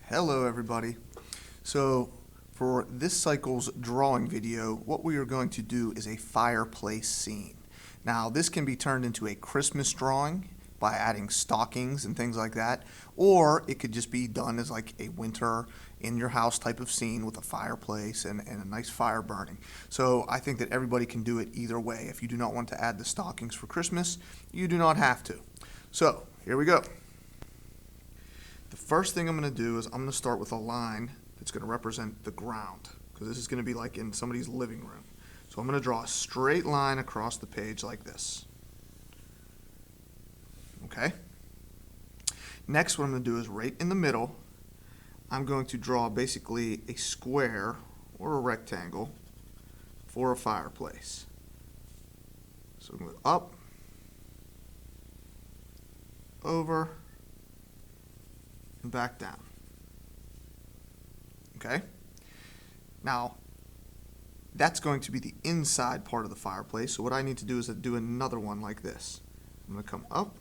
Hello everybody. So for this cycle's drawing video, what we are going to do is a fireplace scene. Now this can be turned into a Christmas drawing by adding stockings and things like that, or it could just be done as like a winter in your house type of scene with a fireplace and a nice fire burning. So I think that everybody can do it either way. If you do not want to add the stockings for Christmas, you do not have to. So here we go. The first thing I'm going to do is I'm going to start with a line that's going to represent the ground, because this is going to be like in somebody's living room. So I'm going to draw a straight line across the page like this. Okay? Next, what I'm going to do is right in the middle, I'm going to draw basically a square or a rectangle for a fireplace. So I'm going to go up, over, and back down. Okay? Now, that's going to be the inside part of the fireplace, so what I need to do is do another one like this. I'm going to come up,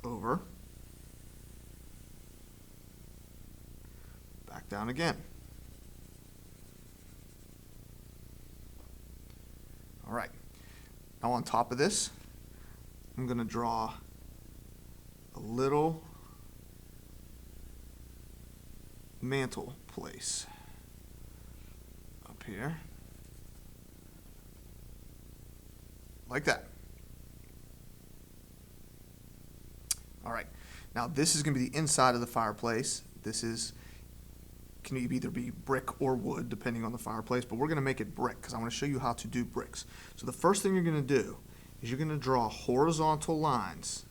over, back down again. All right. Now on top of this, I'm going to draw a little mantle place up here, like that. All right, now this is going to be the inside of the fireplace. This can either be brick or wood depending on the fireplace, but we're going to make it brick because I want to show you how to do bricks. So the first thing you're going to do is you're going to draw horizontal lines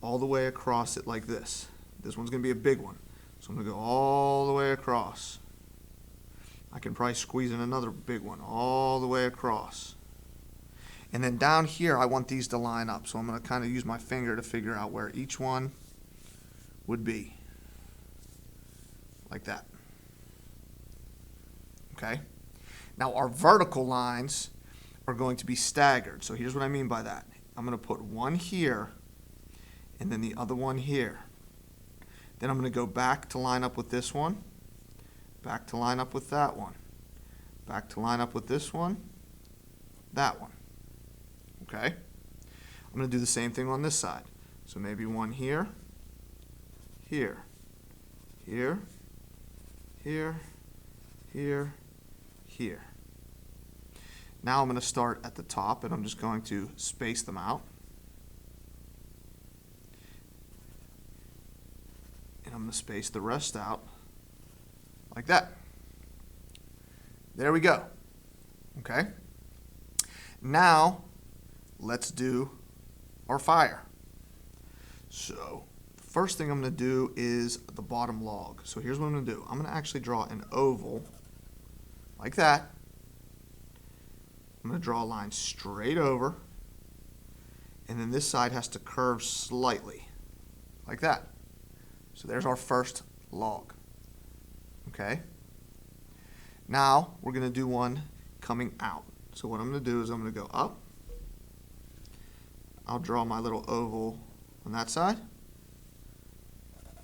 all the way across it like this. This one's going to be a big one. So I'm going to go all the way across. I can probably squeeze in another big one all the way across. And then down here I want these to line up. So I'm going to kind of use my finger to figure out where each one would be. Like that. Okay? Now our vertical lines are going to be staggered. So here's what I mean by that. I'm going to put one here and then the other one here. Then I'm going to go back to line up with this one, back to line up with that one, back to line up with this one, that one. Okay? I'm going to do the same thing on this side. So maybe one here, here, here, here, here, here. Now I'm going to start at the top and I'm just going to space them out. And I'm going to space the rest out like that. There we go. Okay? Now, let's do our fire. So, the first thing I'm going to do is the bottom log. So here's what I'm going to do. I'm going to actually draw an oval like that. I'm going to draw a line straight over. And then this side has to curve slightly like that. So there's our first log. Okay? Now we're going to do one coming out. So what I'm going to do is I'm going to go up. I'll draw my little oval on that side.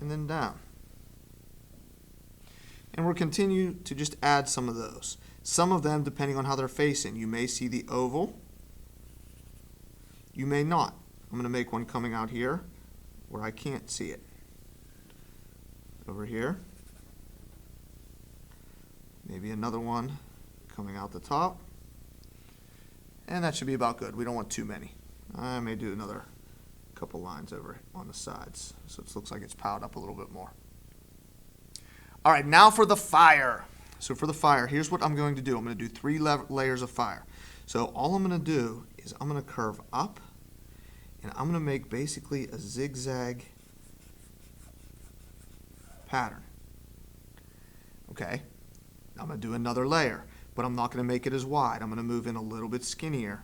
And then down. And we'll continue to just add some of those. Some of them, depending on how they're facing, you may see the oval. You may not. I'm going to make one coming out here where I can't see it. Over here. Maybe another one coming out the top. And that should be about good. We don't want too many. I may do another couple lines over on the sides so it looks like it's piled up a little bit more. All right, now for the fire. So for the fire, here's what I'm going to do. I'm going to do 3 layers of fire. So all I'm going to do is I'm going to curve up and I'm going to make basically a zigzag pattern. Okay, I'm going to do another layer, but I'm not going to make it as wide. I'm going to move in a little bit skinnier.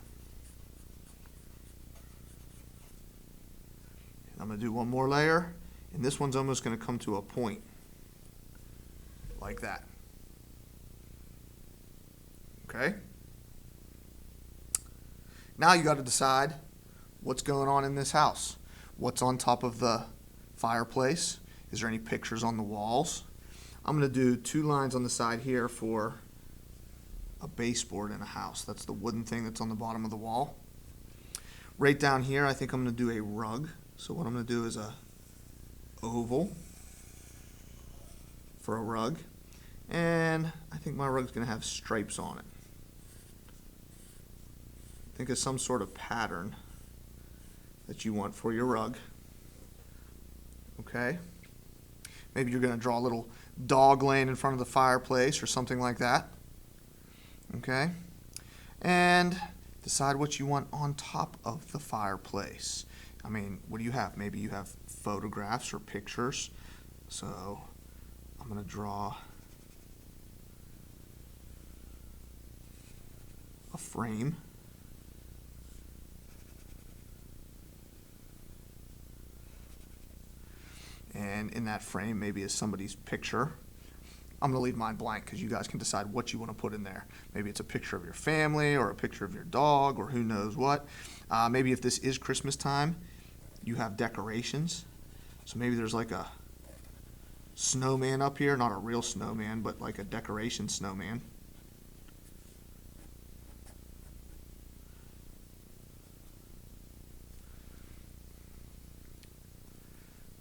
I'm going to do one more layer, and this one's almost going to come to a point, like that. Okay? Now you got to decide what's going on in this house. What's on top of the fireplace, Is there any pictures on the walls? I'm going to do 2 lines on the side here for a baseboard in a house. That's the wooden thing that's on the bottom of the wall. Right down here, I think I'm going to do a rug. So what I'm going to do is a oval for a rug. And I think my rug's going to have stripes on it. Think of some sort of pattern that you want for your rug. Okay? Maybe you're going to draw a little dog laying in front of the fireplace or something like that. Okay? And decide what you want on top of the fireplace. I mean, what do you have? Maybe you have photographs or pictures. So I'm going to draw a frame. And in that frame maybe is somebody's picture. I'm going to leave mine blank because you guys can decide what you want to put in there. Maybe it's a picture of your family or a picture of your dog or who knows what. Maybe if this is Christmas time, you have decorations. So maybe there's like a snowman up here, not a real snowman, but like a decoration snowman.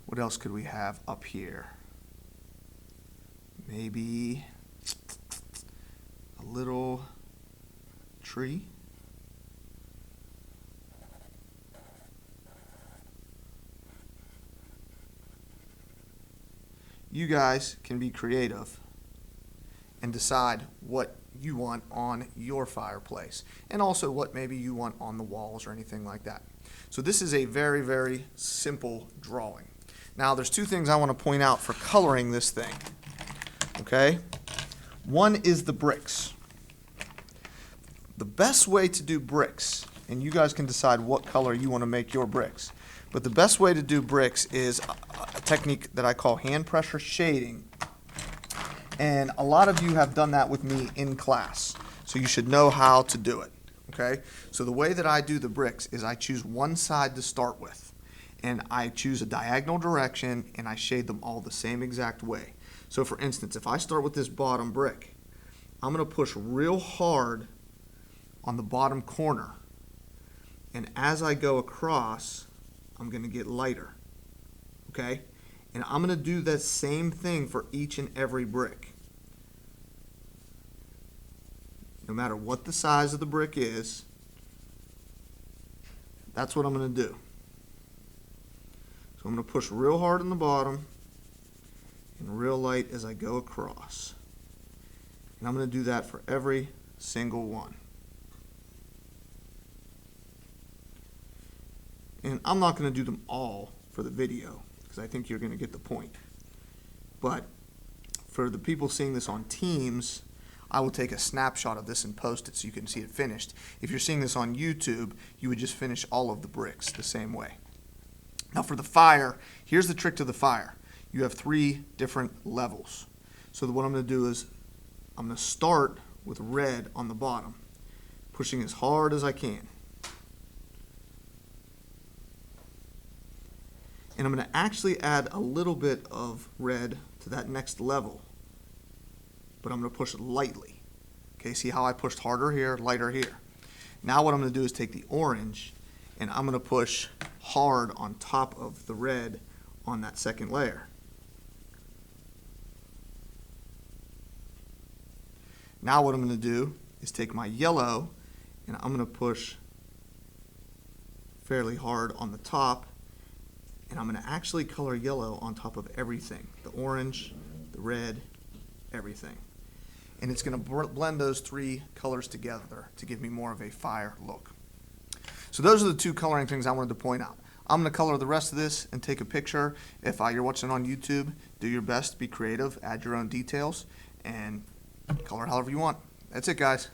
What else could we have up here? Maybe a little tree. You guys can be creative and decide what you want on your fireplace and also what maybe you want on the walls or anything like that. So this is a very, very simple drawing. Now there's 2 things I want to point out for coloring this thing. Okay? One is the bricks. The best way to do bricks, and you guys can decide what color you want to make your bricks, but the best way to do bricks is a technique that I call hand pressure shading. And a lot of you have done that with me in class, so you should know how to do it. Okay? So the way that I do the bricks is I choose one side to start with. And I choose a diagonal direction and I shade them all the same exact way. So for instance, if I start with this bottom brick, I'm going to push real hard on the bottom corner. And as I go across, I'm going to get lighter. Okay? And I'm going to do that same thing for each and every brick. No matter what the size of the brick is, that's what I'm going to do. So I'm going to push real hard on the bottom and real light as I go across. And I'm going to do that for every single one. And I'm not going to do them all for the video because I think you're going to get the point. But for the people seeing this on Teams, I will take a snapshot of this and post it so you can see it finished. If you're seeing this on YouTube, you would just finish all of the bricks the same way. Now for the fire, here's the trick to the fire. You have 3 different levels. So what I'm going to do is I'm going to start with red on the bottom, pushing as hard as I can. And I'm going to actually add a little bit of red to that next level, but I'm going to push it lightly. Okay, see how I pushed harder here, lighter here. Now what I'm going to do is take the orange and I'm going to push hard on top of the red on that second layer. Now what I'm going to do is take my yellow and I'm going to push fairly hard on the top, and I'm going to actually color yellow on top of everything. The orange, the red, everything. And it's going to blend those 3 colors together to give me more of a fire look. So those are the 2 coloring things I wanted to point out. I'm going to color the rest of this and take a picture. If you're watching on YouTube, do your best, be creative, add your own details, and color however you want. That's it, guys.